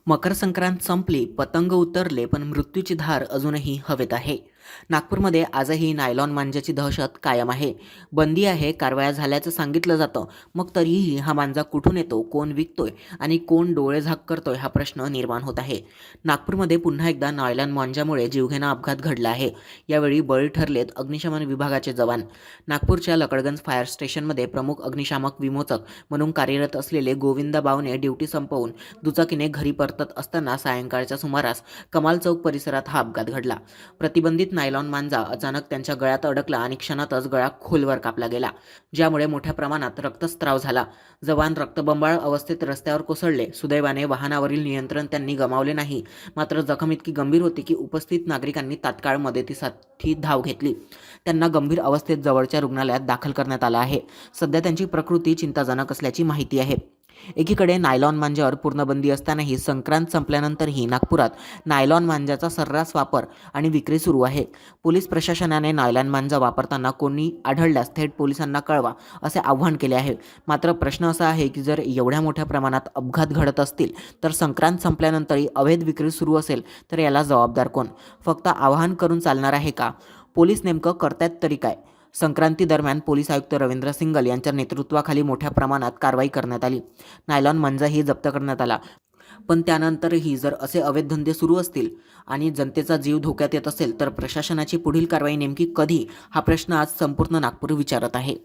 मकर संक्रांत संपली, पतंग उतरले, पण मृत्यूची धार अजूनही हवेत आहे. नागपूरमध्ये आजही नायलॉन मांजाची दहशत कायम आहे. बंदी आहे, कारवाया झाल्याचं सांगितलं जातं. मग तरीही हा मांजा कुठून येतो, कोण विकतोय आणि कोण डोळेझाक करतोय हा प्रश्न निर्माण होत आहे. नागपूरमध्ये पुन्हा एकदा नायलॉन मांजामुळे जीवघेणा अपघात घडला आहे. यावेळी बळी ठरलेत अग्निशमन विभागाचे जवान. नागपूरच्या लकडगंज फायर स्टेशनमध्ये प्रमुख अग्निशामक विमोचक म्हणून कार्यरत असलेले गोविंदा बावने ड्युटी संपवून दुचाकीने घरी परतत असताना सायंकाळच्या सुमारास कमाल चौक परिसरात हा अपघात घडला. प्रतिबंधित नायलॉन मांजा अचानक त्यांच्या गळ्यात अडकला आणि क्षणातच गळा खोलवर कापला गेला, ज्यामुळे मोठ्या प्रमाणात रक्तस्राव झाला. जवान रक्तबंबाळ अवस्थेत रस्त्यावर कोसळले. सुदैवाने वाहनावरील नियंत्रण त्यांनी गमावले नाही. मात्र जखम इतकी गंभीर होती की उपस्थित नागरिकांनी तात्काळ मदतीसाठी धाव घेतली. त्यांना गंभीर अवस्थेत जवळच्या रुग्णालयात दाखल करण्यात आलं आहे. सध्या त्यांची प्रकृती चिंताजनक असल्याची माहिती आहे. एकीकडे नायलॉन मांजावर पूर्णबंदी असतानाही संक्रांत संपल्यानंतरही नागपुरात नायलॉन मांजाचा सर्रास वापर आणि विक्री सुरू आहे. पोलीस प्रशासनाने नायलॉन मांजा वापरताना कोणी आढळल्यास थेट पोलिसांना कळवा असे आवाहन केले आहे. मात्र प्रश्न असा आहे की जर एवढ्या मोठ्या प्रमाणात अपघात घडत असतील तर संक्रांत संपल्यानंतरही अवैध विक्री सुरू असेल तर याला जबाबदार कोण? फक्त आवाहन करून चालणार आहे का? पोलीस नेमकं करतायत तरी काय? संक्रांती दरम्यान पोलीस आयुक्त रवींद्र सिंगल यांच्या नेतृत्वाखाली मोठ्या प्रमाणात कारवाई करण्यात आली. नायलॉन मांजाही जप्त करण्यात आला. पण त्यानंतरही जर असे अवैध धंदे सुरू असतील आणि जनतेचा जीव धोक्यात येत असेल तर प्रशासनाची पुढील कारवाई नेमकी कधी हा प्रश्न आज संपूर्ण नागपूर विचारत आहे.